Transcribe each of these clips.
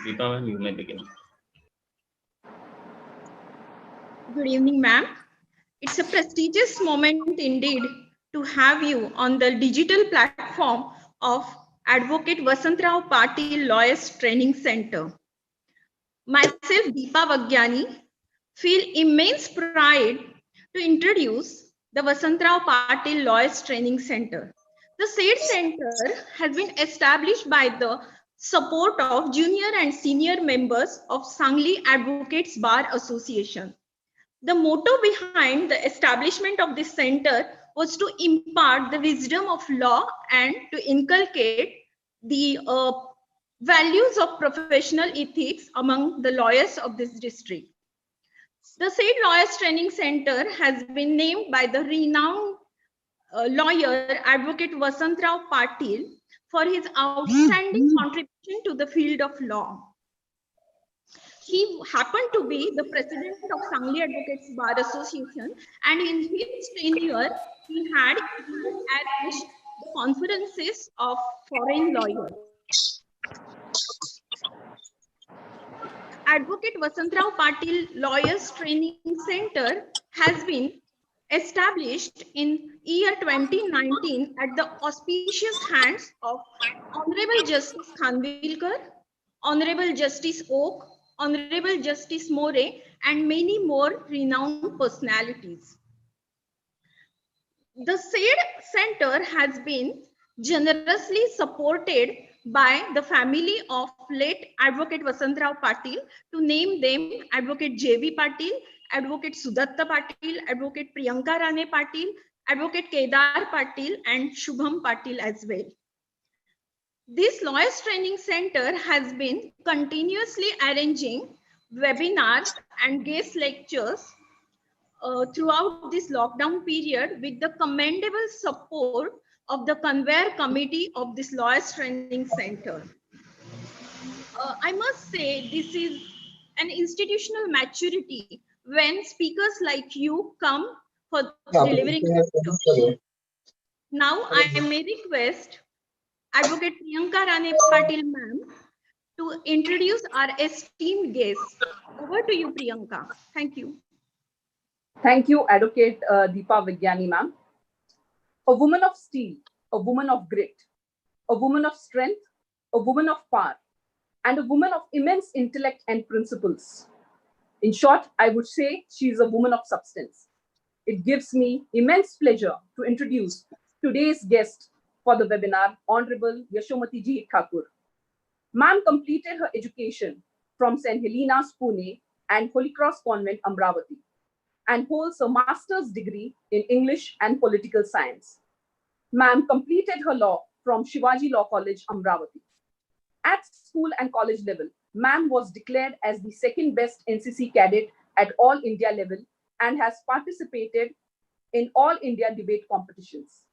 Deepa ma'am, you may begin. Good evening, ma'am. It's a prestigious moment indeed to have you on the digital platform of Advocate Vasantrao Patil Lawyers Training Center. Myself, Deepa Vagyani, feel immense pride to introduce the Vasantrao Patil Lawyers Training Center. The said center has been established by the support of junior and senior members of Sangli Advocates Bar Association. The motto behind the establishment of this center was to impart the wisdom of law and to inculcate the values of professional ethics among the lawyers of this district. The said Lawyers Training Center has been named by the renowned lawyer Advocate Vasantrao Patil for his outstanding contribution to the field of law. He happened to be the president of Sangli Advocates Bar Association, and in his tenure, he had even arranged the conferences of foreign lawyers. Advocate Vasantrao Patil Lawyers Training Center has been established in year 2019 at the auspicious hands of Honorable Justice Khanvilkar, Honorable Justice Oak, Honorable Justice More, and many more renowned personalities. The said center has been generously supported by the family of late Advocate Vasantrao Patil, to name them Advocate J.V. Patil, Advocate Sudatta Patil, Advocate Priyanka Rane Patil, Advocate Kedar Patil, and Shubham Patil as well. This Lawyers Training Center has been continuously arranging webinars and guest lectures throughout this lockdown period with the commendable support of the conveyor committee of this Lawyers Training Center. I must say this is an institutional maturity when speakers like you come for delivering lectures. Now I may request Advocate Priyanka Rane Patil ma'am to introduce our esteemed guests. Over to you, Priyanka. Thank you. Thank you, Advocate Deepa Vagyani ma'am. A woman of steel, a woman of grit, a woman of strength, a woman of power, and a woman of immense intellect and principles. In short, I would say she is a woman of substance. It gives me immense pleasure to introduce today's guest for the webinar, Honorable Yashomatiji Thakur. Ma'am completed her education from St. Helena's, Pune and Holy Cross Convent, Amravati, and holds a master's degree in English and political science. Ma'am completed her law from Shivaji Law College, Amravati. At school and college level, ma'am was declared as the second best NCC cadet at all India level and has participated in all India debate competitions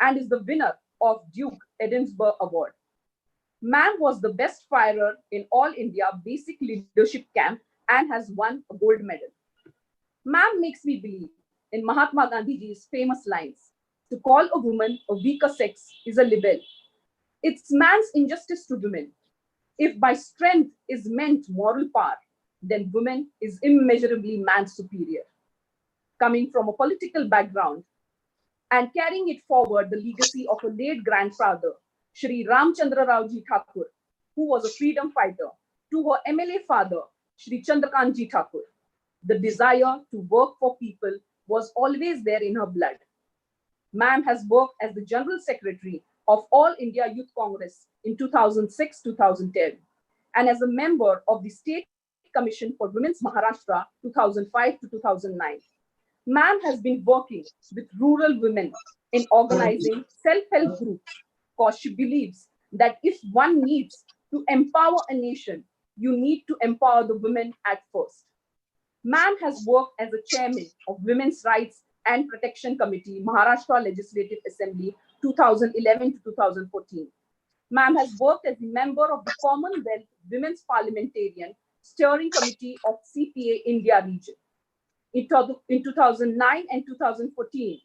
and is the winner of Duke Edinburgh Award. Ma'am was the best firer in all India basic leadership camp and has won a gold medal. Ma'am makes me believe in Mahatma Gandhiji's famous lines, to call a woman a weaker sex is a libel. It's man's injustice to women. If by strength is meant moral power, then woman is immeasurably man's superior. Coming from a political background and carrying it forward the legacy of a late grandfather, Shri Ramchandra Raoji Thakur, who was a freedom fighter, to her MLA father, Shri Chandrakantji Thakur. The desire to work for people was always there in her blood. Ma'am has worked as the General Secretary of All India Youth Congress in 2006-2010 and as a member of the State Commission for Women's Maharashtra 2005-2009. Ma'am has been working with rural women in organizing self-help groups because she believes that if one needs to empower a nation, you need to empower the women at first. Ma'am has worked as a chairman of Women's Rights and Protection Committee, Maharashtra Legislative Assembly 2011-2014. Ma'am has worked as a member of the Commonwealth Women's Parliamentarian Steering Committee of CPA India region. In 2009 and 2014,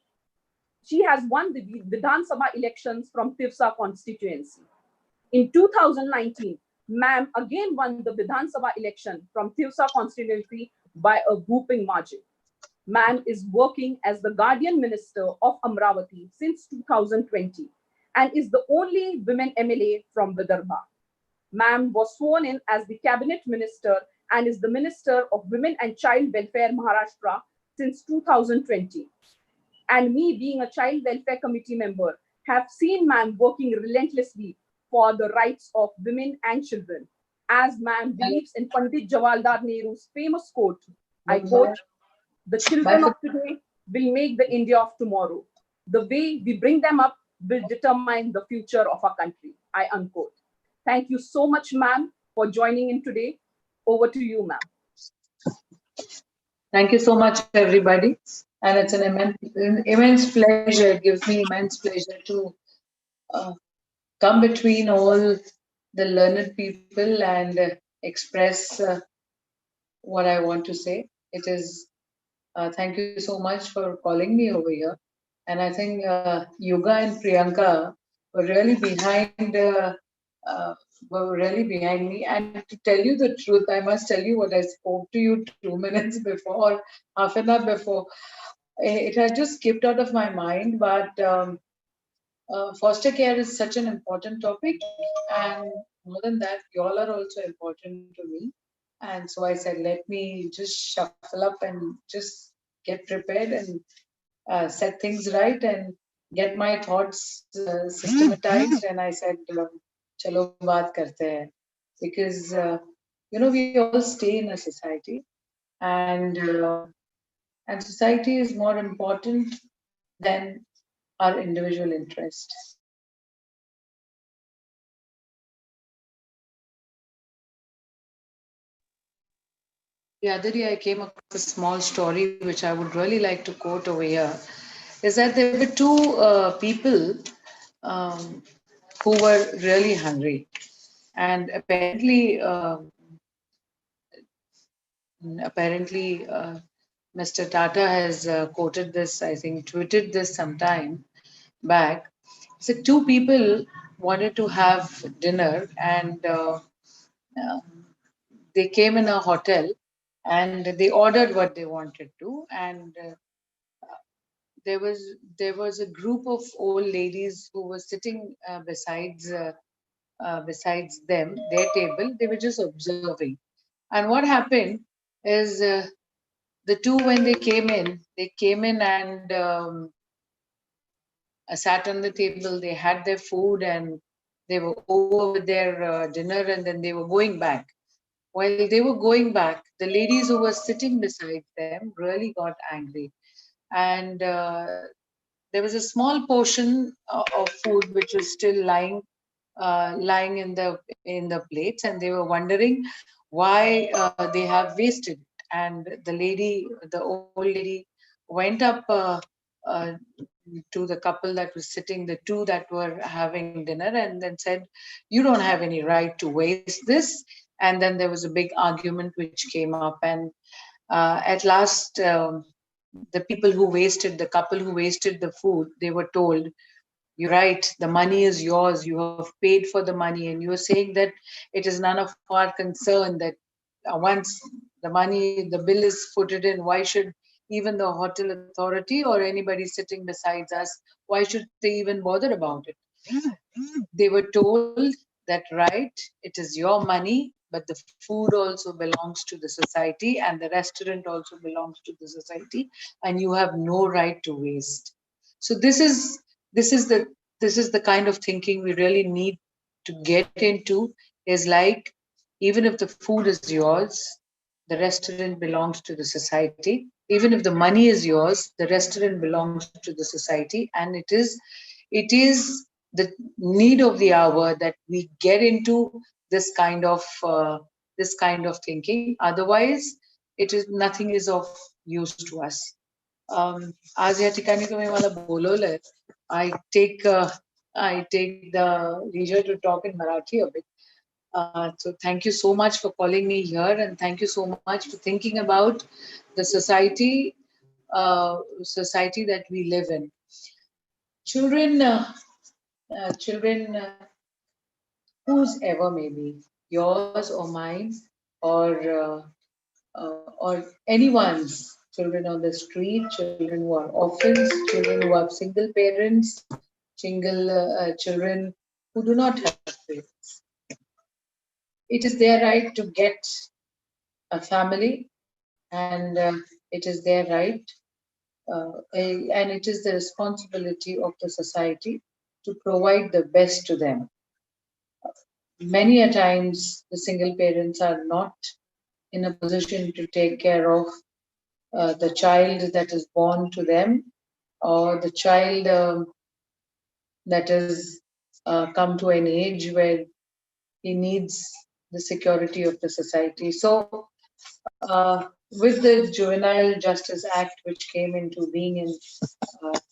she has won the Vidhan Sabha elections from Tirsa constituency. In 2019, Ma'am again won the Vidhan Sabha election from Tirsa constituency by a whooping margin. Ma'am is working as the Guardian Minister of Amravati since 2020 and is the only women MLA from Vidarbha. Ma'am was sworn in as the Cabinet Minister and is the Minister of Women and Child Welfare Maharashtra since 2020. And me, being a Child Welfare Committee member, have seen ma'am working relentlessly for the rights of women and children. As ma'am believes in Pandit Jawaharlal Nehru's famous quote, I quote, the children of today will make the India of tomorrow. The way we bring them up will determine the future of our country. I unquote. Thank you so much, ma'am, for joining in today. Over to you, ma'am. Thank you so much, everybody. And it's an immense pleasure. It gives me immense pleasure to uh, come between all the learned people and express what I want to say. It is, thank you so much for calling me over here. And I think Yoga and Priyanka were really uh, really behind me. And to tell you the truth, I must tell you what I spoke to you 2 minutes before, half an hour before. It had just skipped out of my mind, but foster care is such an important topic, and more than that, y'all are also important to me. And so I said, let me just shuffle up and just get prepared and set things right and get my thoughts systematized. And I said, chalo baat karte hai. Because, we all stay in a society, and and society is more important than our individual interest. The other day, I came across a small story which I would really like to quote over here. Is that there were two people um, who were really hungry, and apparently, Mr. Tata has quoted this. I think tweeted this sometime back. So two people wanted to have dinner, and uh, they came in a hotel and they ordered what they wanted to, and there was a group of old ladies who were sitting besides them, their table. They were just observing. And what happened is, the two, when they came in and sat on the table. They had their food and they were over with their dinner, and then they were going back. While they were going back, the ladies who were sitting beside them really got angry. And there was a small portion of food which was still lying in the plates, and they were wondering why they have wasted it. And the old lady, went up to the couple that was sitting, the two that were having dinner, and then said, "You don't have any right to waste this." And then there was a big argument which came up, and at last, the people who wasted, the couple who wasted the food, they were told, "You're right, the money is yours, you have paid for the money, and you're saying that it is none of our concern that once the bill is footed in, why should even the hotel authority or anybody sitting besides us, why should they even bother about it?" They were told that, right, it is your money, but the food also belongs to the society, and the restaurant also belongs to the society, and you have no right to waste. So this is the this is the kind of thinking we really need to get into. Is like, even if the food is yours, the restaurant belongs to the society. Even if the money is yours, the restaurant belongs to the society. And it is the need of the hour that we get into this kind of thinking. Otherwise, it is nothing is of use to us. आज या ठिकाणी तुम्ही मला बोलवलंय. I take the leisure to talk in Marathi a bit. So thank you so much for calling me here, and thank you so much for thinking about the society that we live in. Children, whose ever maybe. yours or mine, or anyone's, children on the street, children who are orphans, children who have single parents, single children who do not have parents. It is their right to get a family, and it is their right, and it is the responsibility of the society to provide the best to them. Many a times, the single parents are not in a position to take care of the child that is born to them, or the child that is come to an age where he needs the security of the society. So, with the Juvenile Justice Act, which came into being in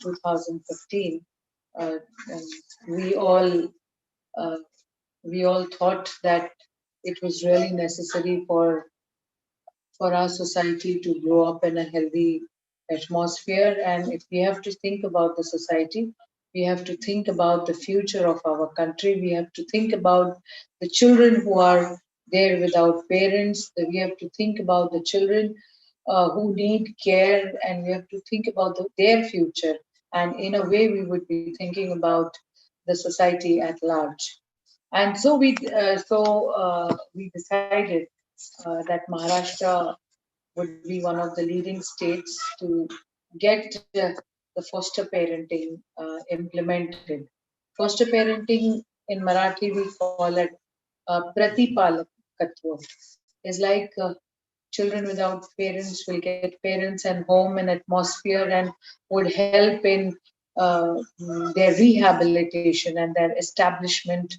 2015, uh, and we all uh, we all thought that it was really necessary for our society to grow up in a healthy atmosphere. And if we have to think about the society, we have to think about the future of our country. We have to think about the children who are there without parents. We have to think about the children who need care, and we have to think about their future. And in a way, we would be thinking about the society at large. And so we decided that Maharashtra would be one of the leading states to get the foster parenting implemented. Foster parenting in Marathi we call it pratipalakatva. Is like children without parents will get parents and home and atmosphere, and would help in their rehabilitation and their establishment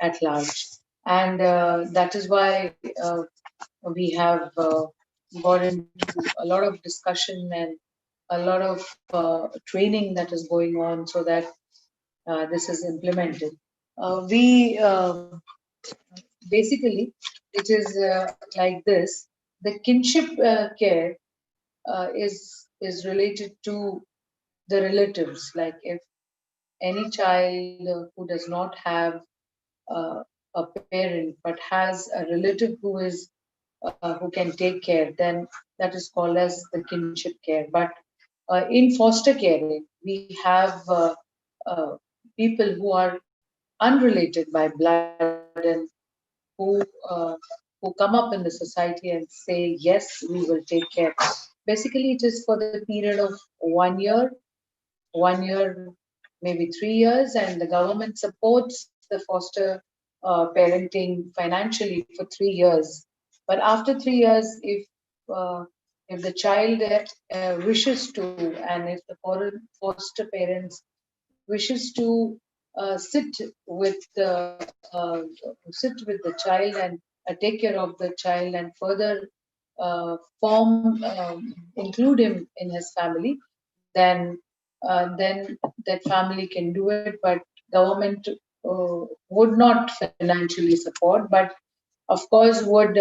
at large. And that is why we have got into a lot of discussion and a lot of training that is going on, so that this is implemented. We Basically, it is like this: the kinship care is related to the relatives. Like if any child who does not have a parent but has a relative who can take care, then that is called as the kinship care. But in foster caring, we have people who are unrelated by blood, and who uh, who come up in the society and say, yes, we will take care. Basically, it is for the period of 1 year, 1 year, maybe 3 years, and the government supports the foster parenting financially for 3 years. But after 3 years, uh, if the child wishes to, and if the foreign foster parents wishes to sit with the child and take care of the child, and further include him in his family, then that family can do it. But government would not financially support, but of course would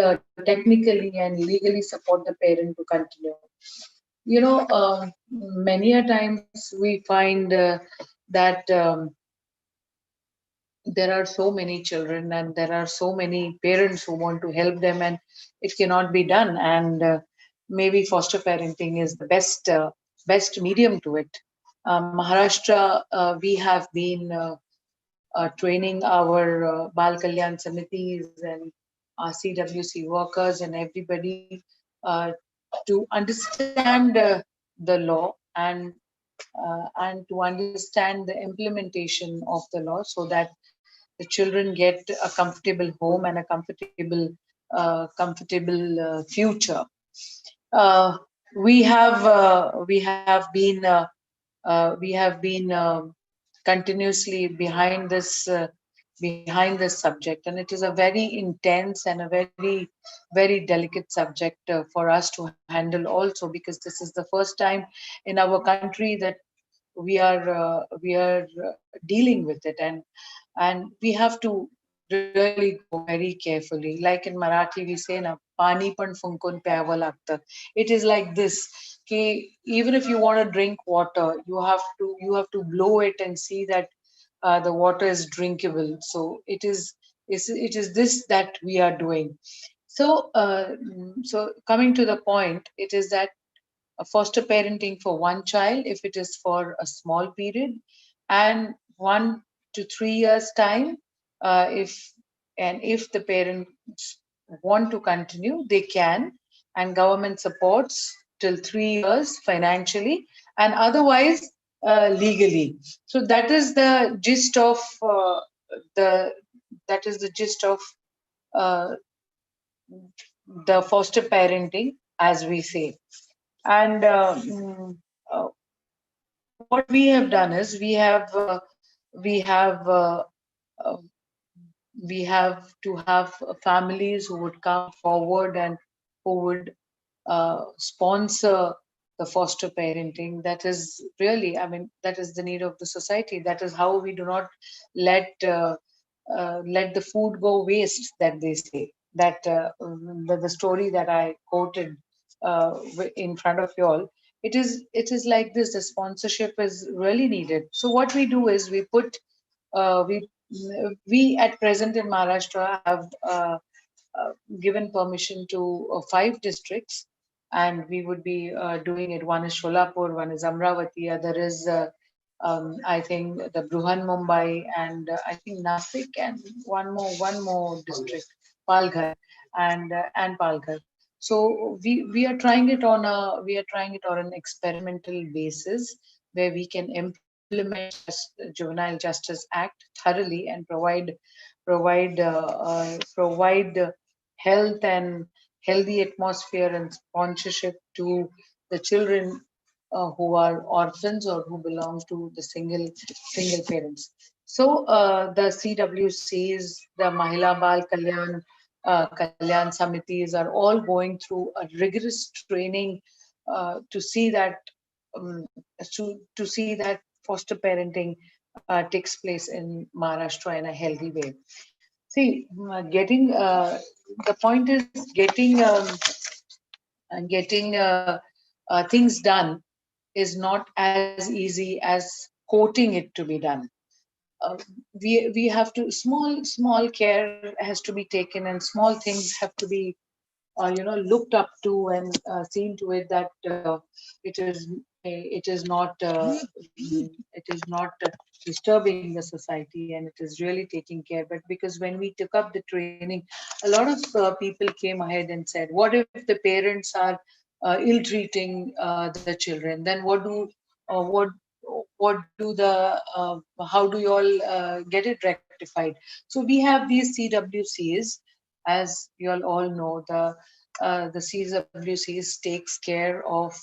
technically and legally support the parent to continue. Many a times we find that there are so many children and there are so many parents who want to help them, and it cannot be done. And maybe foster parenting is the best medium to it. Maharashtra, we have been training our Bal Kalyan Samitis and our CWC workers and everybody uh, to understand the law, and to understand the implementation of the law, so that the children get a comfortable home and a comfortable future. Uh, we have been continuously behind this subject, and it is a very intense and a very delicate subject for us to handle also, because this is the first time in our country that we are dealing with it, and we have to really go very carefully. Like in Marathi we say na, pani pan funkun pyawa lagta. It is like this, कि even if you want to drink water, you have to blow it and see that the water is drinkable. So it is It is this that we are doing. So, so coming to the point, it is that foster parenting for one child, if it is for a small period, and 1 to 3 years time, if if the parents want to continue, they can, and government supports till 3 years financially, and otherwise legally. So that is the gist of the uh, the foster parenting, as we say. And uh, what we have done is we have uh, we have to have families who would come forward and who would sponsor the foster parenting. That is really, I mean, that is the need of the society. That is how we do not let let the food go waste, that they say. That the story that I quoted in front of you all, it is like this. The sponsorship is really needed. So what we do is we put we at present in Maharashtra have uh, given permission to 5 districts, and we would be doing it. One is Sholapur, one is Amravati, other is I think the Bruhan Mumbai, and I think Nasik, and one more district, Palghar, and Palghar. So we are trying it on a we are trying it on an experimental basis, where we can implement Juvenile Justice Act thoroughly and provide health and healthy atmosphere and sponsorship to the children who are orphans or who belong to the single parents. So the CWCs, the Mahila Bal Kalyan Samitis are all going through a rigorous training to see that um, to see that foster parenting takes place in Maharashtra in a healthy way. See, the point is getting things done is not as easy as quoting it to be done. uh, we have to small care has to be taken, and small things have to be looked up to, and seen to it that it is not disturbing the society, and it is really taking care. But because when we took up the training, a lot of people came ahead and said, what if the parents are ill treating the children? Then what do the how do you all get it rectified? So we have these CWCs. As you all know, the CWCs takes care of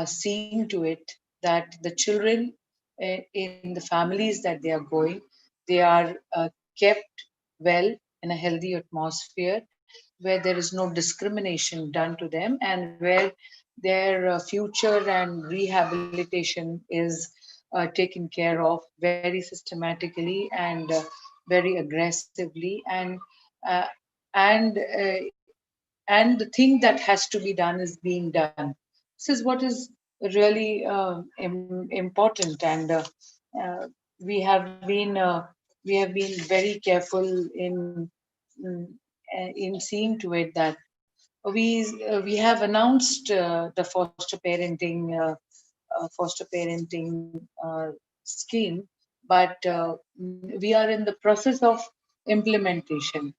seeing to it that the children in the families that they are going, they are kept well in a healthy atmosphere, where there is no discrimination done to them, and where their future and rehabilitation is taken care of very systematically and very aggressively, uh, and uh, and the thing that has to be done is being done. This is what is really important, and uh, we have been very careful in, in seeing to it that we have announced the foster parenting scheme, but we are in the process of implementation,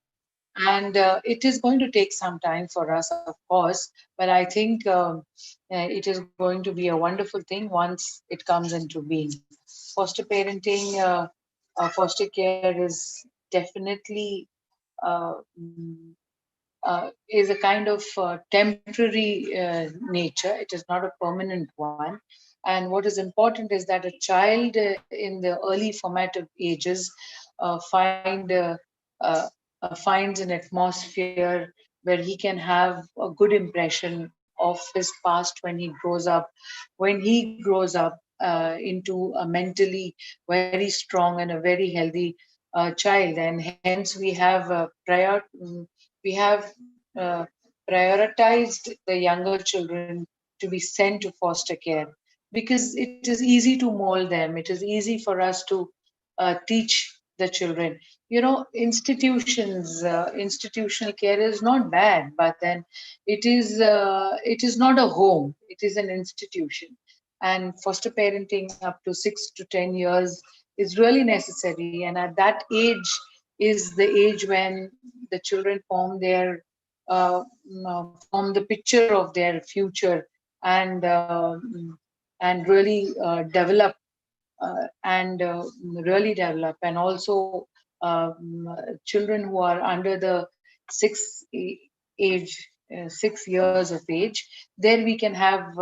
and it is going to take some time for us, of course, but I think it is going to be a wonderful thing once it comes into being. Foster parenting, foster care is definitely uh, mm, is a kind of temporary nature. It is not a permanent one. And what is important is that a child in the early formative ages uh, finds an atmosphere where he can have a good impression of his past when he grows up. When he grows up into a mentally very strong and a very healthy child, and hence we have uh, prioritized the younger children to be sent to foster care, because it is easy to mold them. It is easy for us to teach the children. Institutional care is not bad, but then it is not a home. It is an institution, and foster parenting up to 6 to 10 years is really necessary. And at that age is the age when the children form the picture of their future, and really develop, and really develop. And also, children who are under the six age 6 years of age, there we can have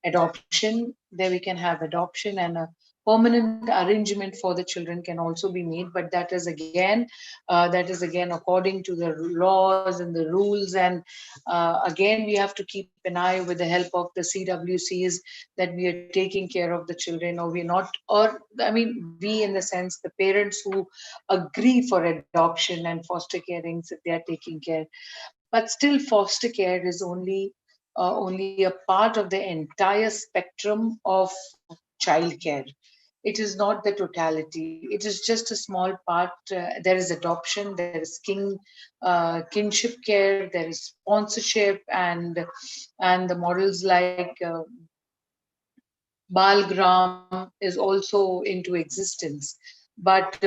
adoption, and a permanent arrangement for the children can also be made. But that is again according to the laws and the rules. And again, we have to keep an eye with the help of the CWCs, that we are taking care of the children, or we're not, or I mean, we, in the sense, the parents who agree for adoption and foster carings, if they are taking care. But still, foster care is only a part of the entire spectrum of childcare. It is not the totality. It is just a small part. There is adoption, there is kinship care, there is sponsorship, and the models like Balgram is also into existence. But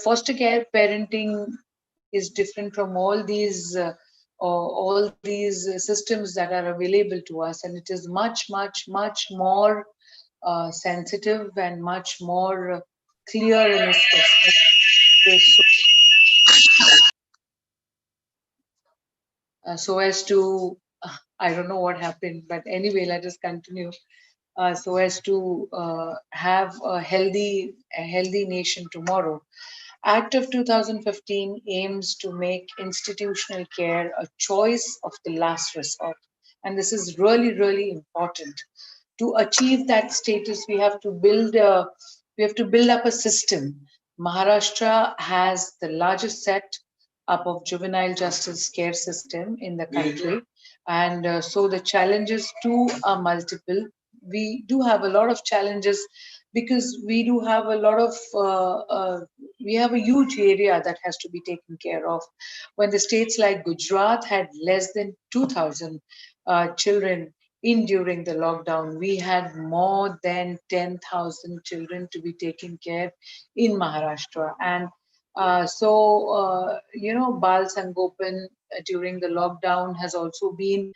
foster care parenting is different from all these systems that are available to us, and it is much, much, much more sensitive and much more clear in its perspective, so as to I don't know what happened, but anyway, let us continue. So as to have a healthy nation tomorrow. Act of 2015 aims to make institutional care a choice of the last resort. And this is really, really important. To achieve that status, we have to build up a system. Maharashtra has the largest set up of juvenile justice care system in the country, and so the challenges too are multiple. We do have a lot of challenges because we have a huge area that has to be taken care of. When the states like Gujarat had less than 2,000 children in during the lockdown, we had more than 10,000 children to be taken care in Maharashtra. And Bal Sangopan during the lockdown has also been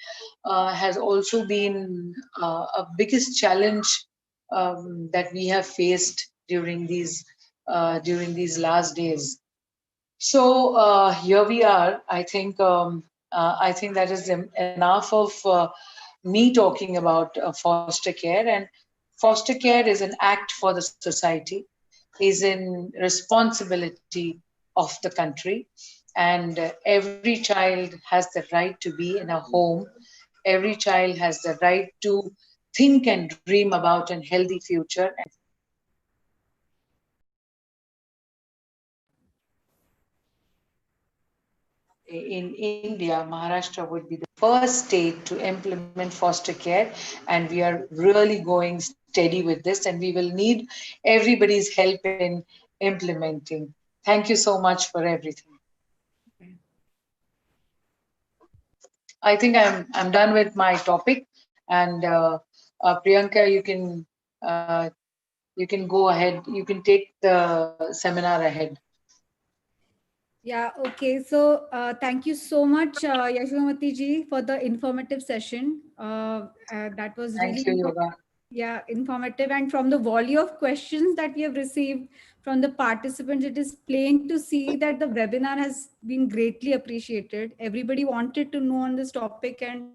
a biggest challenge that we have faced during these last days. So here we are. I think that is enough of me talking about foster care. And foster care is an act for the society, is in responsibility of the country, and every child has the right to be in a home. Every child has the right to think and dream about a healthy future. In India, Maharashtra would be the first state to implement foster care, and we are really going steady with this, and we will need everybody's help in implementing. Thank you so much for everything. I think I'm done with my topic, and Priyanka, uh, you can go ahead. You can take the seminar ahead. Yeah, okay. So thank you so much, Yashomatiji ji, for the informative session. That was Thank really you, Yoga. yeah, informative. And from the volley of questions that we have received from the participants, it is plain to see that the webinar has been greatly appreciated. Everybody wanted to know on this topic, and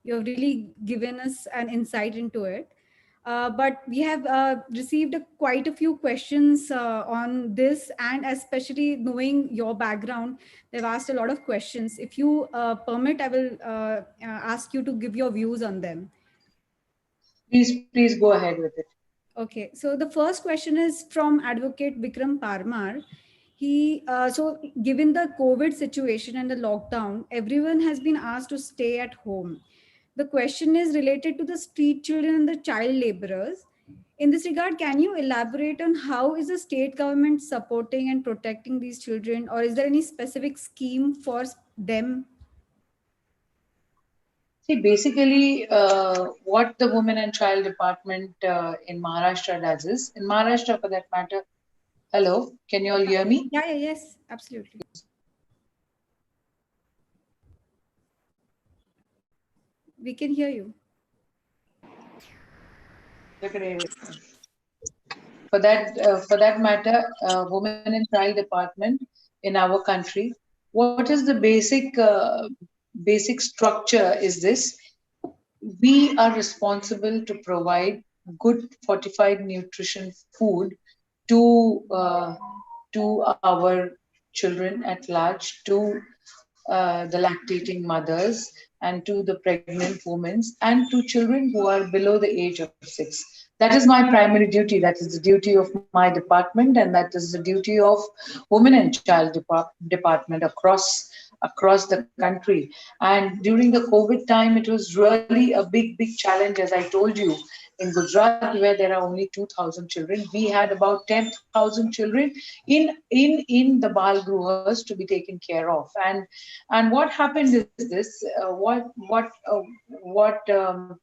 you have really given us an insight into it. But we have received quite a few questions on this, and especially knowing your background, they've asked a lot of questions. If you permit, I will ask you to give your views on them. Please go ahead with it. Okay, so the first question is from Advocate Vikram Parmar. So given the COVID situation and the lockdown, everyone has been asked to stay at home. The question is related to the street children and the child laborers. In this regard, can you elaborate on how is the state government supporting and protecting these children, or is there any specific scheme for them? See, basically, what the Women and Child Department in Maharashtra does is, in Maharashtra for that matter, hello, can you all hear me? Yeah, yeah, yes, absolutely. We can hear you. For that matter, Women and Child Department in our country, what is the basic structure is this: we are responsible to provide good fortified nutrition food to our children at large, to the lactating mothers, and to the pregnant women, and to children who are below the age of 6. That is my primary duty. That is the duty of my department, and that is the duty of Women and Child Department across the country. And during the COVID time, it was really a big challenge, as I told you. In Gujarat, where there are only 2,000 children, we had about 10,000 children in the Bal Gruhas to be taken care of. And what happened is this: what um,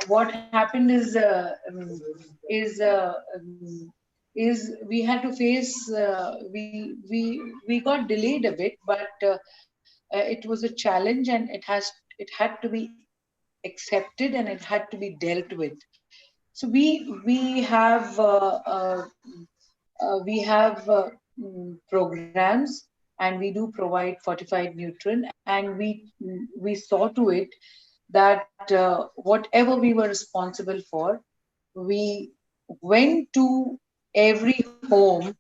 what happened is we had to face we got delayed a bit, but it was a challenge, and it had to be accepted, and it had to be dealt with. So we have programs, and we do provide fortified nutrient, and we saw to it that whatever we were responsible for, we went to every home,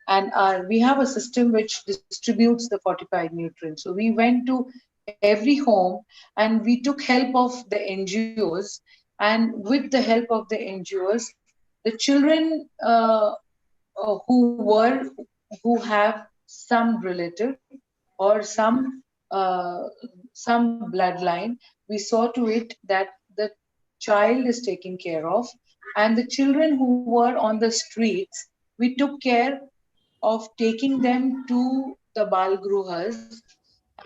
and we have a system which distributes the fortified nutrients. So we went to every home, and we took help of the NGOs, and with the help of the NGOs, the children who have some relative or uh, some bloodline, we saw to it that the child is taken care of, and the children who were on the streets, we took care of taking them to the Bal Gruhas,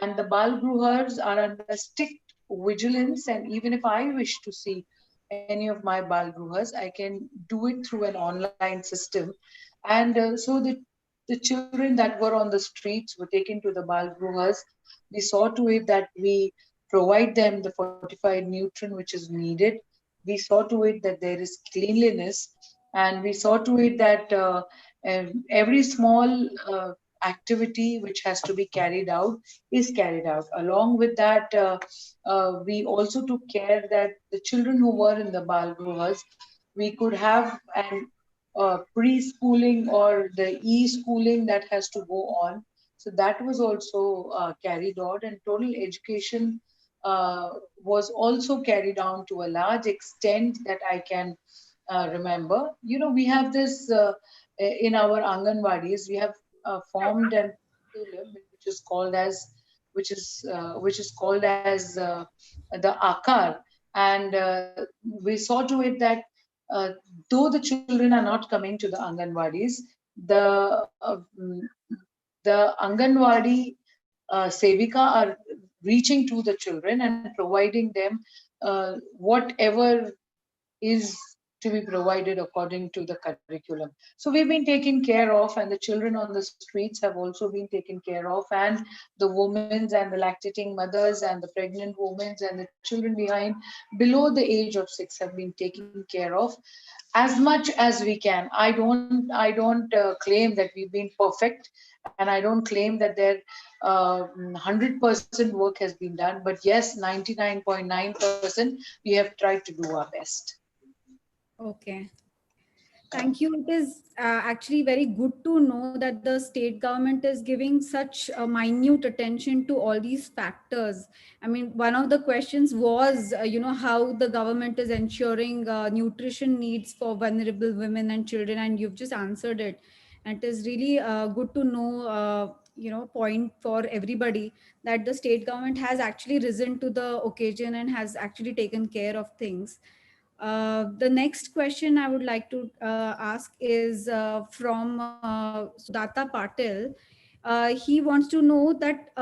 and the Bal Gruhas are under strict vigilance. And even if I wish to see any of my Bal Gruhas, I can do it through an online system. And so the children that were on the streets were taken to the Bal Gruhas. We saw to it that we provide them the fortified nutrient which is needed. We saw to it that there is cleanliness, and we saw to it that every small activity which has to be carried out is carried out. Along with that, we also took care that the children who were in the Bal Gruhas, we could have an preschooling or the e-schooling that has to go on. So that was also carried out, and total education uh, was also carried on to a large extent that I can remember. You know, we have this in our Anganwadis, we have formed an curriculum which is called as the Akar, and we saw to it that uh, though the children are not coming to the Anganwadis, the the Anganwadi Sevika are reaching to the children and providing them whatever is to be provided according to the curriculum. So we've been taken care of, and the children on the streets have also been taken care of, and the women and the lactating mothers and the pregnant women and the children behind below the age of 6 have been taken care of as much as we can. I don't claim that we've been perfect, and I don't claim that there 100% work has been done, but yes, 99.9% we have tried to do our best. Okay. Thank you. It is actually very good to know that the state government is giving such minute attention to all these factors. I mean, one of the questions was, how the government is ensuring nutrition needs for vulnerable women and children, and you've just answered it. And it is really good to know, point for everybody that the state government has actually risen to the occasion and has actually taken care of things. The next question I would like to ask is from Sudata Patil. He wants to know that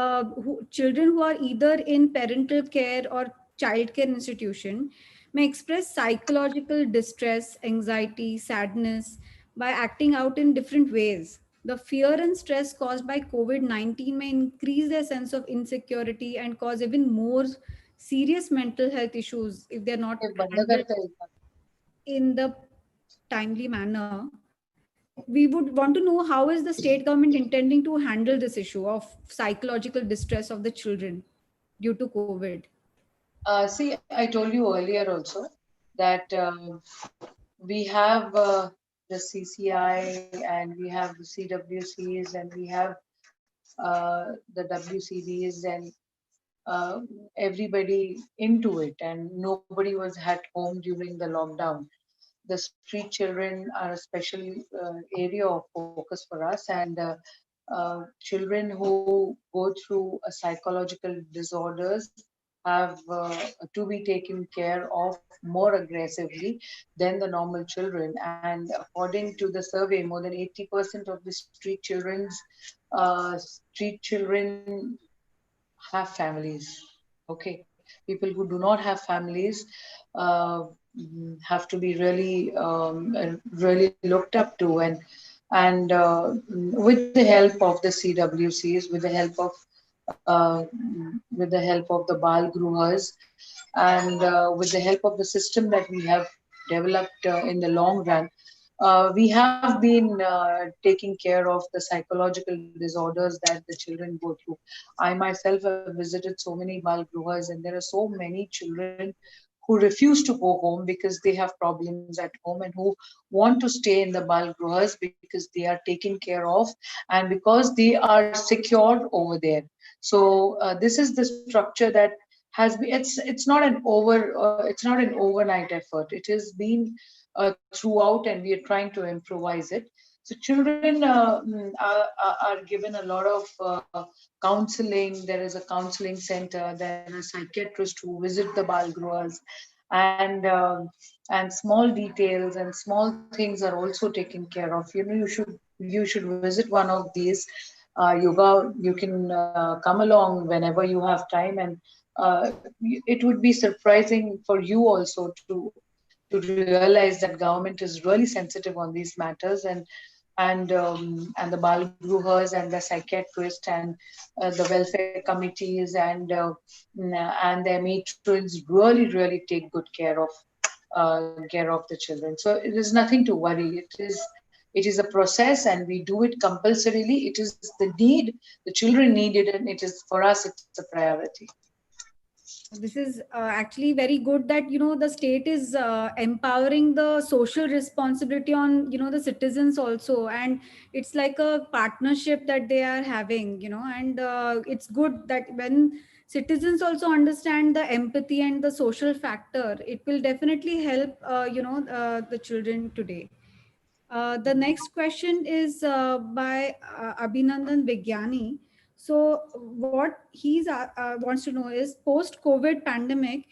children who are either in parental care or childcare institution may express psychological distress, anxiety, sadness by acting out in different ways. The fear and stress caused by COVID-19 may increase their sense of insecurity and cause even more serious mental health issues if they're not ये बंद handled करते हैं. in the timely manner. We would want to know how is the state government intending to handle this issue of psychological distress of the children due to COVID. See, I told you earlier also that we have the CCI and we have the CWCs and we have the WCDs and uh, everybody into it, and nobody was at home during the lockdown. The street children are a special area of focus for us, and children who go through a psychological disorders have to be taken care of more aggressively than the normal children. And according to the survey, more than 80% of the street children have families. Okay, people who do not have families uh, have to be really really looked up to, and with the help of the CWCs, uh, with the help of the Bal Gruhas, and with the help of the system that we have developed in the long run, we have been taking care of the psychological disorders that the children go through. I myself have visited so many Bal Gruhas, and there are so many children who refuse to go home because they have problems at home, and who want to stay in the Bal Gruhas because they are taken care of and because they are secured over there. So this is the structure that has been, it's not an overnight effort. It has been throughout, and we are trying to improvise it. So children are given a lot of counseling. There is a counseling center. There are psychiatrists who visit the balgrowers, and small details and small things are also taken care of. You should visit one of these yoga. You can come along whenever you have time, and it would be surprising for you also to realize that government is really sensitive on these matters, and the balgruhas and the psychiatrists and the welfare committees and their matrons really take good care of the children. So it is nothing to worry. It is a process, and we do it compulsorily. It is the need. The children need it, and it is, for us, it's a priority. This is actually very good that the state is empowering the social responsibility on the citizens also, and it's like a partnership that they are having, and it's good that when citizens also understand the empathy and the social factor, it will definitely help the children today. The next question is by Abhinandan Vigyani. So, what he wants to know is post-COVID pandemic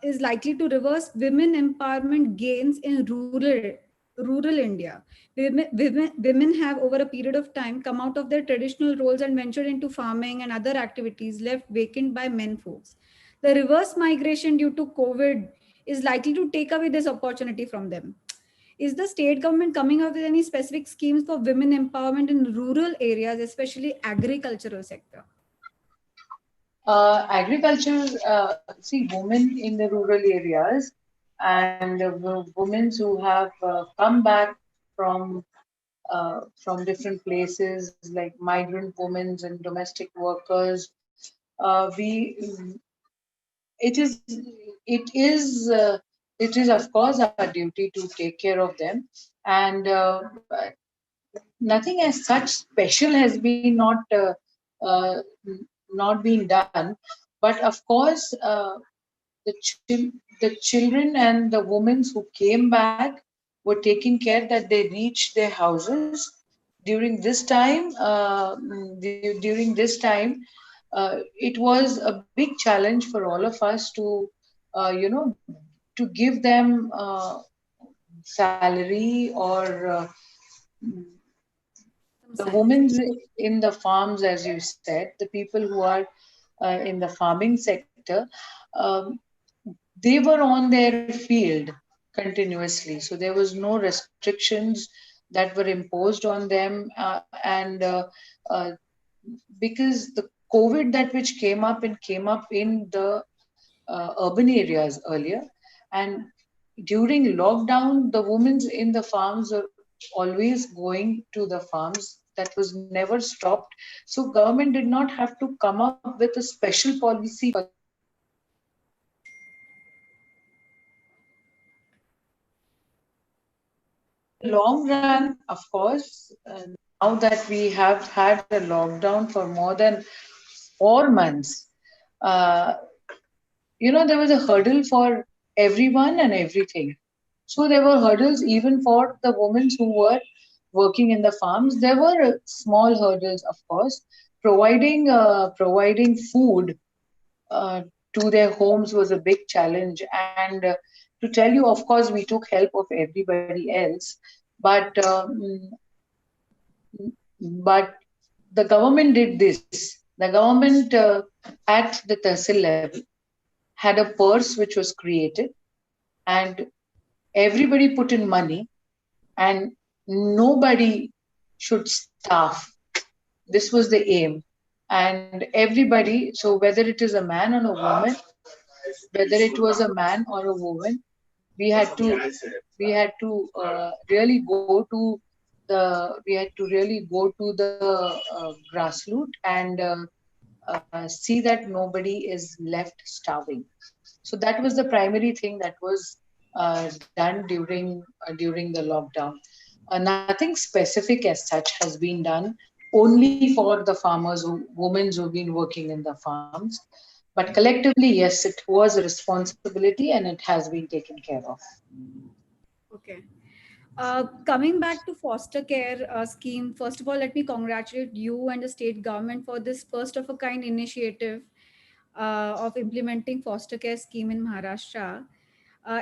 is likely to reverse women empowerment gains in rural India. Women have over a period of time come out of their traditional roles and ventured into farming and other activities left vacant by men folks. The reverse migration due to COVID is likely to take away this opportunity from them. Is the state government coming up with any specific schemes for women empowerment in rural areas, especially agricultural sector? Agriculture, see, women in the rural areas and women who have come back from different places, like migrant women and domestic workers. We it is it is it is of course our duty to take care of them, and nothing as such special has been uh, not been done, but of course the children and the women who came back were taking care that they reached their houses during this time. During this time, it was a big challenge for all of us to, uh, you know, to give them salary or the women in the farms, as you said, the people who are in the farming sector, um, they were on their field continuously. So there was no restrictions that were imposed on them, and uh, because the COVID that which came up in the urban areas earlier, and during lockdown, the women in the farms are always going to the farms. That was never stopped. So government did not have to come up with a special policy for them. In the long run, of course, now that we have had a lockdown for more than 4 months, uh, there was a hurdle for everyone and everything. So there were hurdles even for the women who were working in the farms. There were small hurdles, of course. Providing food uh, to their homes was a big challenge. And to tell you, of course, we took help of everybody else, but but the government did this. The government at the tehsil level had a purse which was created, and everybody put in money, and nobody should starve. This was the aim. And everybody, so whether it is a man or a woman, whether it was a man or a woman, we had to really go to the grassroots and see that nobody is left starving. So that was the primary thing that was done during the lockdown. Nothing specific as such has been done, only for the women who've been working in the farms. But collectively, yes, it was a responsibility and it has been taken care of. Okay. Coming back to foster care scheme, first of all, let me congratulate you and the state government for this first of a kind initiative of implementing foster care scheme in Maharashtra.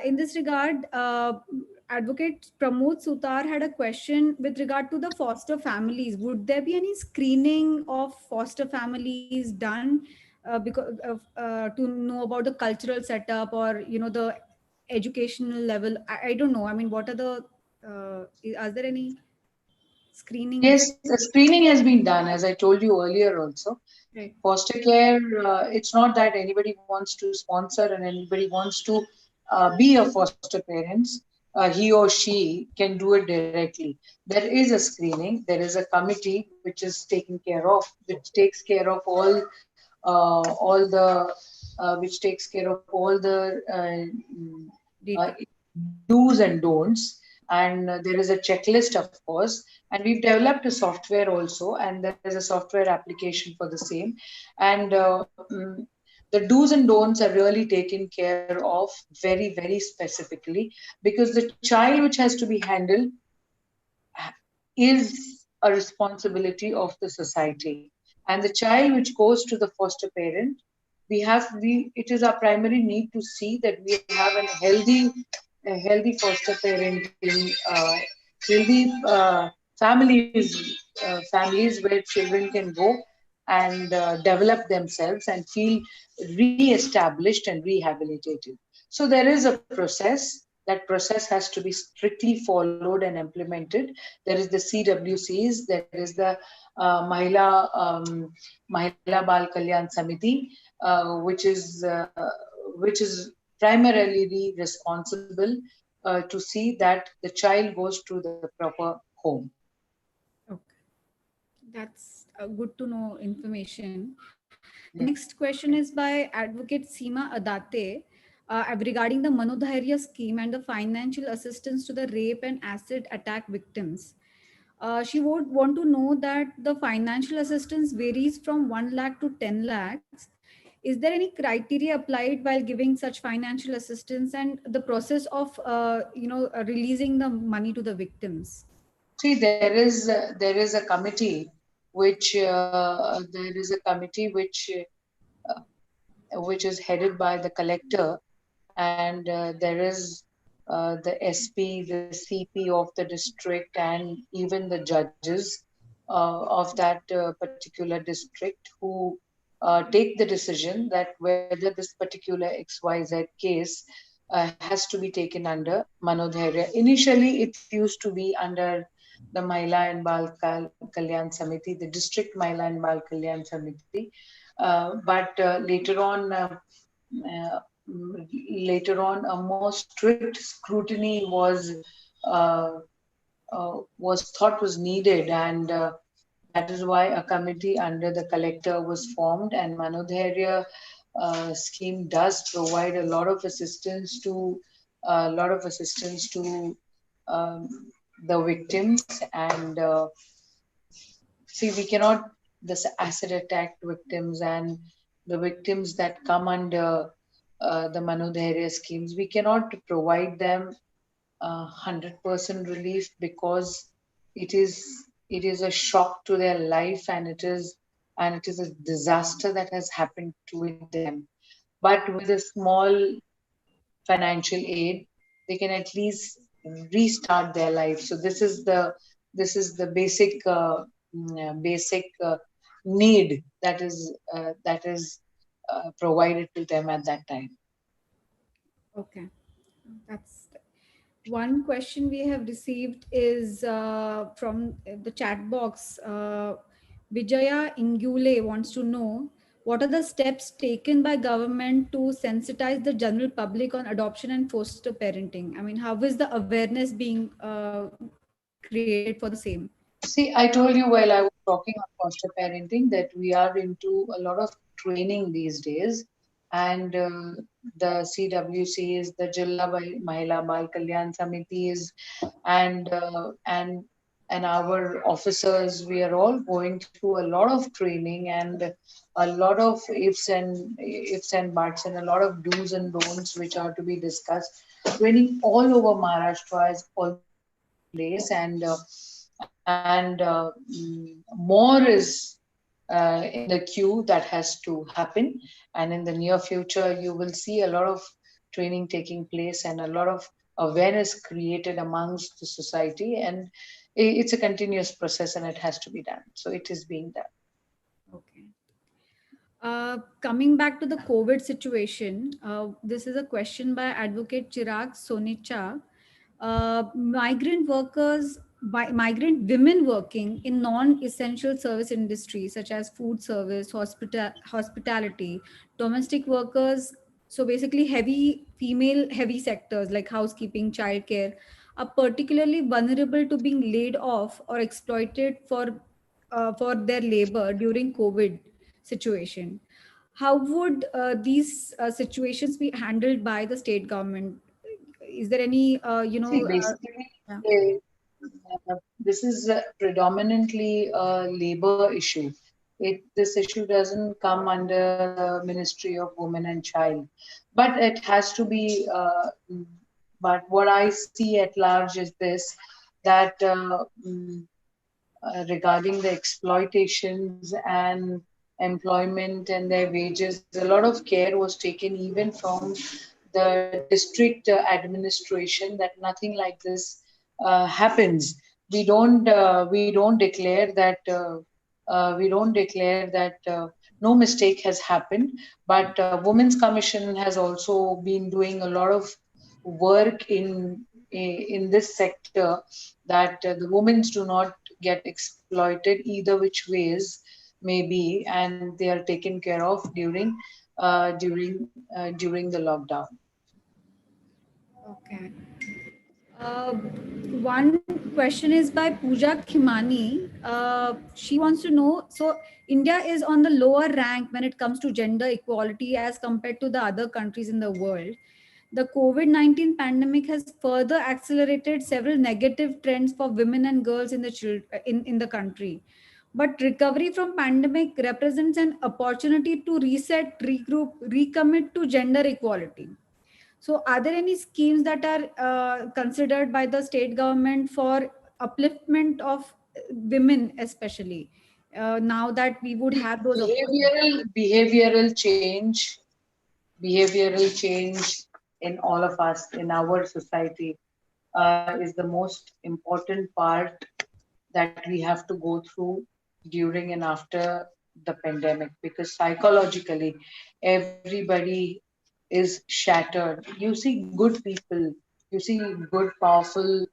In this regard, Advocate Pramod Sutar had a question with regard to the foster families. Would there be any screening of foster families done to know about the cultural setup or the educational level? I don't know. I mean, what are the are there any screening? Yes, the screening has been done, as I told you earlier also. Right. Foster care, it's not that anybody wants to sponsor and anybody wants to be a foster parent. He or she can do it directly. There is a screening. There is a committee which is taken care of, which takes care of all the which takes care of all the uh, Data. do's and don'ts. And there is a checklist, of course. And we've developed a software also, and there is a software application for the same. And the do's and don'ts are really taken care of very, very specifically, because the child which has to be handled is a responsibility of the society. And the child which goes to the foster parent, it is our primary need to see that we have a healthy foster parenting, healthy families where children can go and develop themselves and feel re-established and rehabilitated. So there is a process. That process has to be strictly followed and implemented. There is the CWCs, there is the Mahila Bal Kalyan Samiti, which is primarily responsible to see that the child goes to the proper home. Okay. That's good to know information. The Yeah. next question is by Advocate Seema Adate regarding the Manodhairya scheme and the financial assistance to the rape and acid attack victims. She would want to know that the financial assistance varies from 1 lakh to 10 lakhs. Is there any criteria applied while giving such financial assistance and the process of, releasing the money to the victims? See, there is a committee which is headed by the collector, and there is the SP, the CP of the district, and even the judges of that particular district who take the decision that whether this particular XYZ case has to be taken under Manodhairya. Initially, it used to be under the Mahila and Bal Kalyan Samiti, the district Mahila and Bal Kalyan Samiti, but uh, later on, a more strict scrutiny uh, was thought was needed, and that is why a committee under the collector was formed. And Manodhairya scheme does provide a lot of assistance to um, the victims. And see, we cannot this acid attack victims and the victims that come under the Manodhairya schemes. We cannot provide them 100% relief because it is it is a shock to their life, and it is a disaster that has happened with them. But with a small financial aid, they can at least restart their life. So this is the basic need that is provided to them at that time. Okay, that's one question we have received is from the chat box. Vijaya Ingule wants to know what are the steps taken by government to sensitize the general public on adoption and foster parenting. I mean, how is the awareness being created for the same? See, I told you while I was talking on foster parenting that we are into a lot of training these days, and the CWCs, the Jilla Mahila Bal Kalyan Samitis, and and our officers, we are all going through a lot of training and a lot of ifs and buts and a lot of do's and don'ts which are to be discussed. Training all over Maharashtra has already taken place, and more is in the queue that has to happen. And in the near future, you will see a lot of training taking place and a lot of awareness created amongst the society. And it's a continuous process and it has to be done. So it is being done. Okay. Coming back to the COVID situation, this is a question by Advocate Chirag Sonicha. Migrant women working in non-essential service industries such as food service, hospitality, domestic workers, so basically heavy sectors like housekeeping, childcare, are particularly vulnerable to being laid off or exploited for their labor during COVID situation. How would these situations be handled by the state government? Is there any, See, basically, yeah. this is predominantly a labor issue. This issue doesn't come under the Ministry of Women and Child, but it has to be. But what I see at large is this, that regarding the exploitations and employment and their wages, a lot of care was taken even from the district administration that nothing like this happens. We don't declare that no mistake has happened, but Women's Commission has also been doing a lot of work in this sector, that the women do not get exploited either which ways maybe, and they are taken care of during the lockdown. Okay. Uh, One question is by Pooja Khimani. She wants to know, so India is on the lower rank when it comes to gender equality as compared to the other countries in the world. The COVID-19 pandemic has further accelerated several negative trends for women and girls in the country. But recovery from pandemic represents an opportunity to reset, regroup, recommit to gender equality. So, are there any schemes that are considered by the state government for upliftment of women, especially now that we would have those opportunities? Behavioral change, behavioral change in all of us, in our society, is the most important part that we have to go through during and after the pandemic, because psychologically everybody is shattered. You see good people, you see good powerful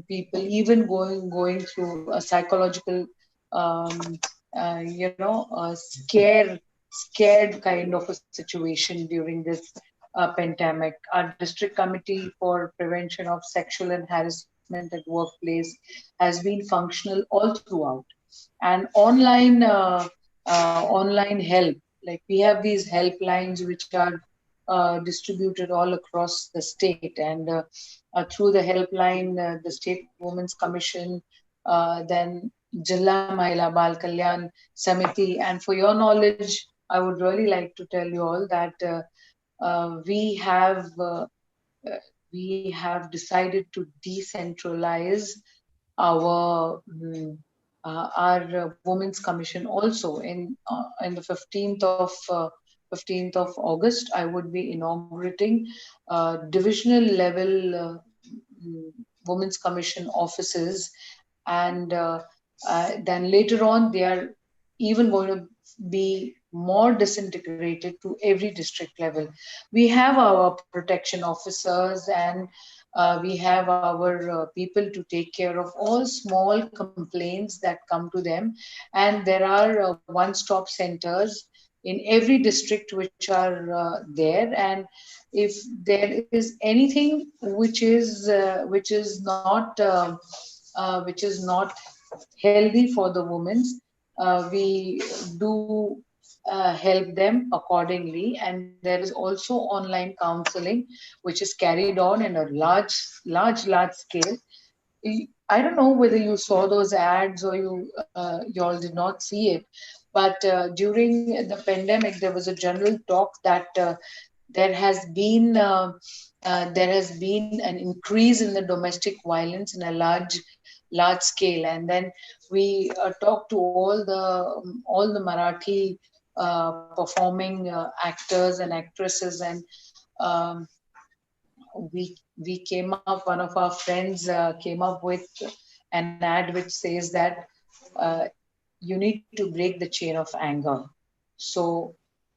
people even going through a psychological scared kind of a situation during this pandemic. Our district committee for prevention of sexual and harassment at workplace has been functional all throughout, and online help, like we have these helplines which are distributed all across the state, and through the helpline, the State Women's Commission, then Jilla Mahila Bal Kalyan Samiti. And for your knowledge, I would really like to tell you all that uh, we have decided to decentralize our Women's Commission also. In the 15th of August, I would be inaugurating divisional level Women's Commission offices, and then later on they are even going to be more disintegrated to every district level. We have our protection officers, and we have our people to take care of all small complaints that come to them, and there are one-stop centers in every district which are there. And if there is anything which is not healthy for the women, we do help them accordingly. And there is also online counseling which is carried on in a large scale. I don't know whether you saw those ads or you all did not see it, but during the pandemic, there was a general talk that there has been an increase in the domestic violence in a large scale. And then we talked to all the Marathi performing actors and actresses, and um, we came up. One of our friends came up with an ad which says that uh, you need to break the chain of anger. So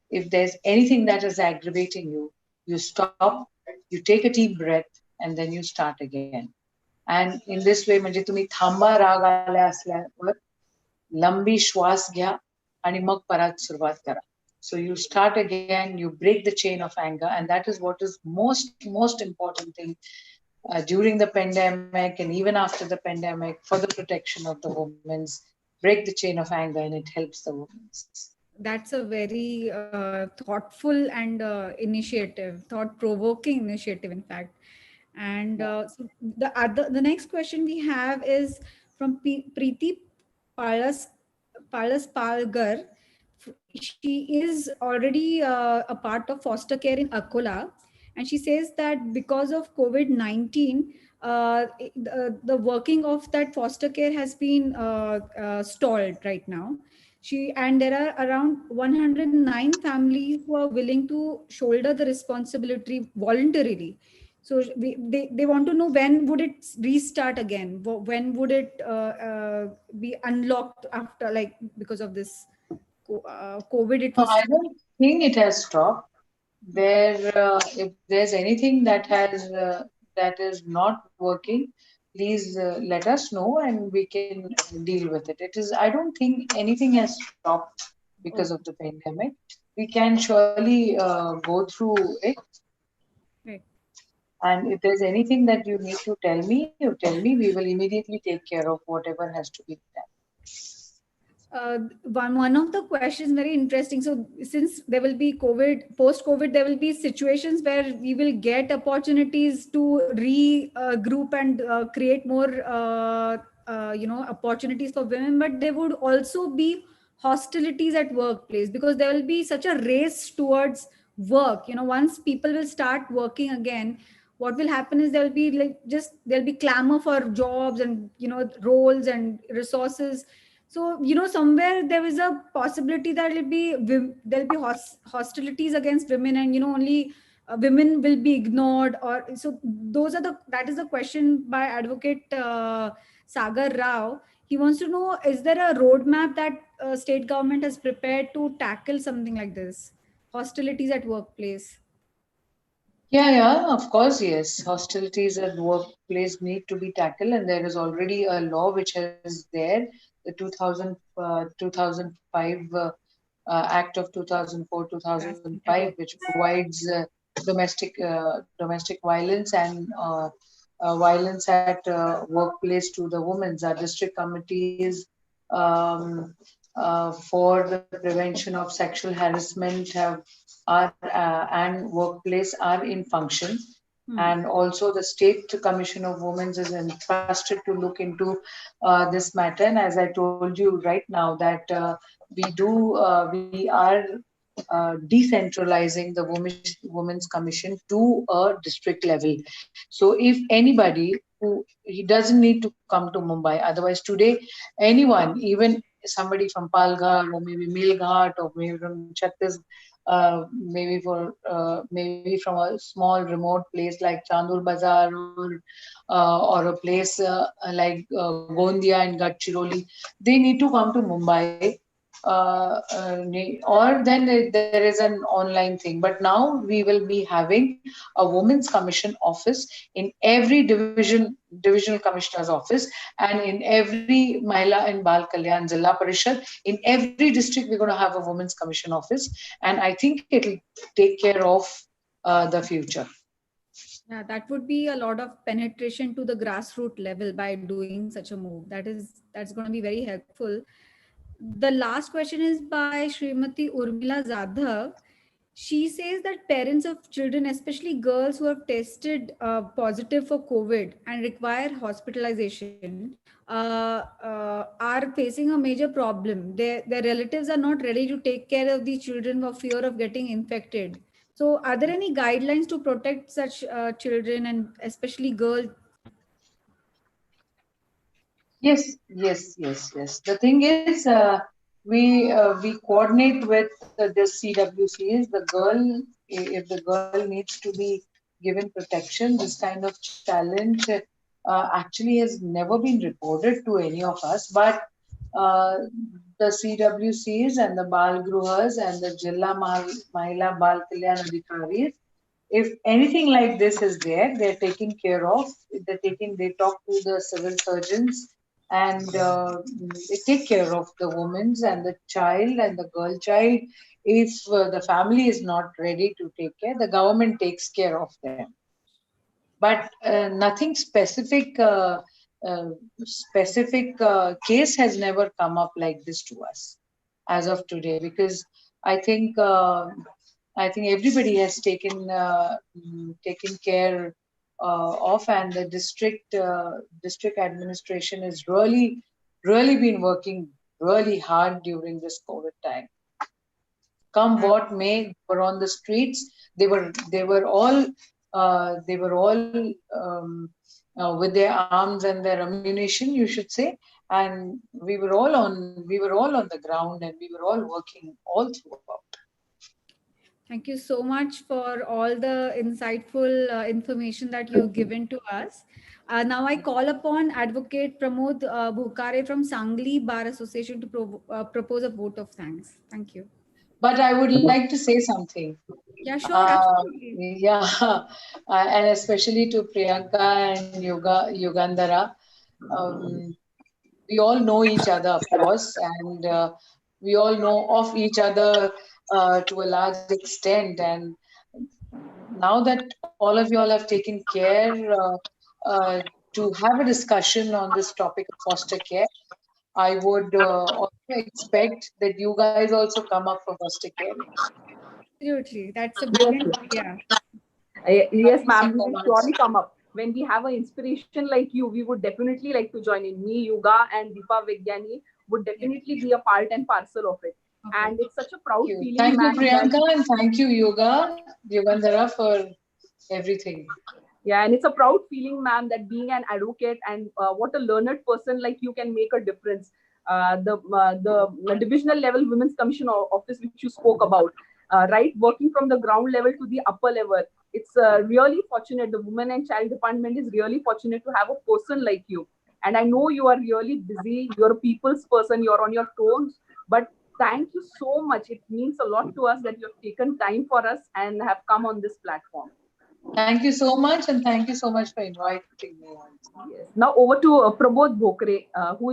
if there's anything that is aggravating you, you stop, you take a deep breath, and then you start again. And in this way, म्हणजे तुम्ही थांबा, राग आला असल्यावर लंबी श्वास घ्या आणि मग परत सुरुवात करा. So you start again, you break the chain of anger, and that is what is most important thing during the pandemic and even after the pandemic, for the protection of the women's. Break the chain of anger, and it helps the women. That's a very thoughtful and thought-provoking initiative, in fact. And so the next question we have is from Preeti Palas Palgar. She is already a part of foster care in Akola, and she says that because of COVID-19, the working of that foster care has been stalled right now. And there are around 109 families who are willing to shoulder the responsibility voluntarily. So they want to know, when would it restart again? When would it be unlocked after, like, because of this COVID? It No, was. I don't think it has stopped. If there's anything that is not working, please let us know and we can deal with it. I don't think anything has stopped because of the pandemic. We can surely go through it. Right. And if there's anything that you need to tell me, you tell me. We will immediately take care of whatever has to be done. One of the questions very interesting. So since there will be post COVID, there will be situations where we will get opportunities to regroup and create more opportunities for women, but there would also be hostilities at workplace, because there will be such a race towards work. Once people will start working again, what will happen is there'll be clamor for jobs and roles and resources. So somewhere there is a possibility that there'll be hostilities against women, and only women will be ignored, or so that is the question by advocate Sagar Rao. He wants to know, is there a roadmap that state government has prepared to tackle something like this, hostilities at workplace? Yeah, of course, yes. Hostilities at workplace need to be tackled, and there is already a law which is there, the 2005 Act of 2004 Harassment at 2005, which workplace. provides domestic violence and violence at workplace to the women. Our district committees um, for the prevention of sexual harassment and workplace are in function. And also the State Commission of Women is entrusted to look into this matter. And as I told you right now that we are decentralizing the Women's Commission to a district level. So if anybody who he doesn't need to come to Mumbai, otherwise today anyone, even somebody from Palghar or maybe Melghat or maybe from Chhattis, maybe from a small remote place like Chandur Bazar or a place like Gondia and Gadchiroli, they need to come to Mumbai, or then there is an online thing. But now we will be having a women's commission office in every divisional commissioner's office, and in every Mahila and Bal Kalyan Zilla Parishad, in every district we're going to have a women's commission office, and I think it'll take care of the future. Yeah, that would be a lot of penetration to the grassroots level by doing such a move. That's going to be very helpful. The last question is by Srimati Urmila Zadhav. She says that parents of children, especially girls who have tested positive for COVID and require hospitalization, are facing a major problem. Their relatives are not ready to take care of these children for fear of getting infected. So, are there any guidelines to protect such children and especially girls? Yes. The thing is, we coordinate with the CWCs. If the girl needs to be given protection, this kind of challenge actually has never been reported to any of us. But uh, the CWCs and the Bal Gruhas and the Jilla Mahila Bal Kalyan Adhikaris, if anything like this is there, they're taken care of. They talk to the civil surgeons, and they take care of the woman's and the child and the girl child. If the family is not ready to take care, the government takes care of them. But nothing specific case has never come up like this to us as of today, because I think uh, I think everybody has taken care of, and the district administration is really been working really hard during this COVID time. Come what may, they were on the streets. They were all with their arms and their ammunition, you should say, and we were all on the ground, and we were all working all throughout. Thank you so much for all the insightful information that you've given to us. Now I call upon Advocate Pramod Bhukare from Sangli Bar Association to propose a vote of thanks. Thank you. But I would like to say something. Yeah, sure, absolutely. Yeah, and especially to Priyanka and Yugandhara. Um, we all know each other, of course, and we all know of each other to a large extent. And now that all of you all have taken care uh, to have a discussion on this topic of foster care, I would also expect that you guys also come up for foster care. Absolutely. That's a brilliant idea. Yes, Thank you ma'am, we so will much. surely come up. When we have an inspiration like you, we would definitely like to join in. Me, Yuga, and Deepa Vigyani would definitely be a part and parcel of it. Okay. And it's such a proud Thank you. feeling, Thank you, ma'am, that Priyanka, and thank you, Yugandhara, for everything. yeah, and it's a proud feeling, ma'am, that being an advocate and what a learned person like you can make a difference. The divisional level women's commission office which you spoke about, right, working from the ground level to the upper level, it's really fortunate. The Women and Child Department is really fortunate to have a person like you. And I know you are really busy. You're a people's person. You're on your toes. But thank you so much. It means a lot to us that you've taken time for us and have come on this platform. Thank you so much, and thank you so much for inviting me on. Yes. Now over to Prabodh Bhokre, who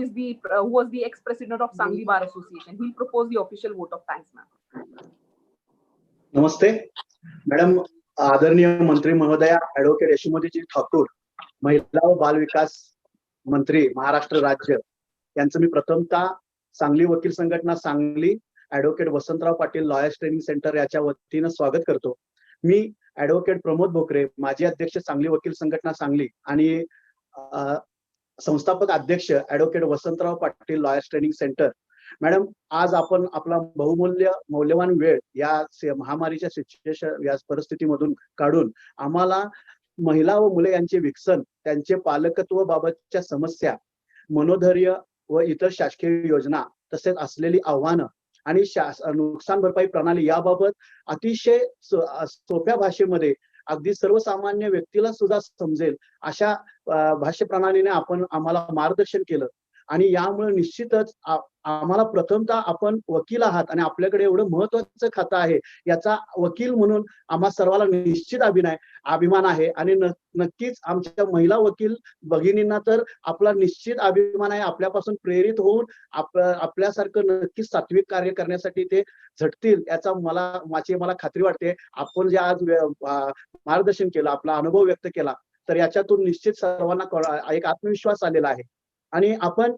was the ex-president of Sangli Bar Association. He'll propose the official vote of thanks, ma'am. नमस्ते madam. आदरणीय मंत्री महोदया advocate यशोमतीजी Thakur, महिला व बाल विकास मंत्री महाराष्ट्र राज्य, यांचं मी प्रथमतः सांगली वकील संघटना Sangli, advocate Vasantrao Patil lawyers training centre याच्या वतीनं स्वागत करतो. मी ऍडव्होकेट प्रमोद भोकरे, माजी अध्यक्ष सांगली वकील संघटना सांगली आणि संस्थापक अध्यक्ष advocate Vasantrao Patil lawyers training centre. Madam, आज आपण आपला मौल्यवान वेळ या महामारीच्या सिच्युएशन या परिस्थितीमधून काढून आम्हाला महिला व मुले यांचे विकसन, त्यांचे पालकत्व बाबतच्या समस्या, मनोधैर्य व इतर शासकीय योजना, तसेच असलेली आव्हानं आणि नुकसान भरपाई प्रणाली याबाबत अतिशय सोप्या भाषेमध्ये अगदी सर्वसामान्य व्यक्तीला सुद्धा समजेल अशा भाष्य प्रणालीने आपण आम्हाला मार्गदर्शन केलं. आणि यामुळे निश्चितच आम्हाला प्रथमतः आपण वकील आहात आणि आपल्याकडे एवढं महत्वाचं खातं आहे याचा वकील म्हणून आम्हा सर्वांना निश्चित अभिमान आहे. आणि नक्कीच आमच्या महिला वकील भगिनींना तर आपला निश्चित अभिमान आहे. आपल्यापासून प्रेरित होऊन आपल्यासारखं नक्कीच सात्विक कार्य करण्यासाठी ते झटतील याचा मला खात्री वाटते. आपण जे आज मार्गदर्शन केलं, आपला अनुभव व्यक्त केला, तर याच्यातून निश्चित सर्वांना एक आत्मविश्वास आलेला आहे. आणि आपण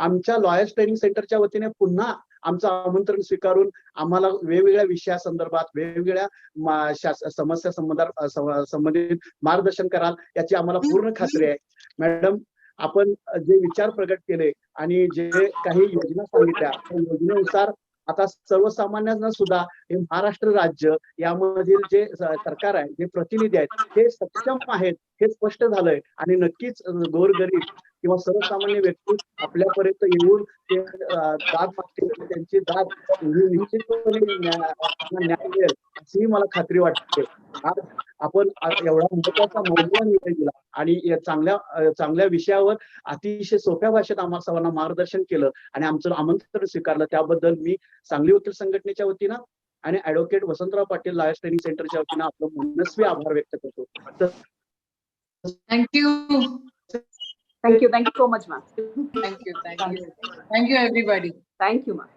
आमच्या लॉयर्स ट्रेनिंग सेंटरच्या वतीने पुन्हा आमचं आमंत्रण स्वीकारून आम्हाला वेगवेगळ्या विषयासंदर्भात वेगवेगळ्या समस्या संबंधित मार्गदर्शन कराल याची आम्हाला पूर्ण खात्री आहे. मॅडम, आपण जे विचार प्रगट केले आणि जे काही योजना सांगितल्या त्या योजनेनुसार आता सर्वसामान्यांना सुद्धा हे महाराष्ट्र राज्य यामधील जे सरकार आहे, जे प्रतिनिधी आहेत, हे सक्षम आहेत हे स्पष्ट झालंय. आणि नक्कीच गोरगरीब किंवा सर्वसामान्य व्यक्ती आपल्यापर्यंत येऊन ते दाद मागतील, त्यांची दाद निश्चितपणे न्याय मिळेल अशी मला खात्री वाटते. आज आपण एवढा महत्वाचा मौल्यवान विषय दिला आणि चांगल्या विषयावर अतिशय सोप्या भाषेत आम्हाला सर्वांना मार्गदर्शन केलं आणि आमचं आमंत्रण स्वीकारलं त्याबद्दल मी सांगली वकील संघटनेच्या वतीनं आणि advocate Vasantrao Patil lawyers training सेंटरच्या वतीनं आपलं मनस्वी आभार व्यक्त करतो. Thank you so much, ma'am. Thank you everybody. Thank you, ma'am.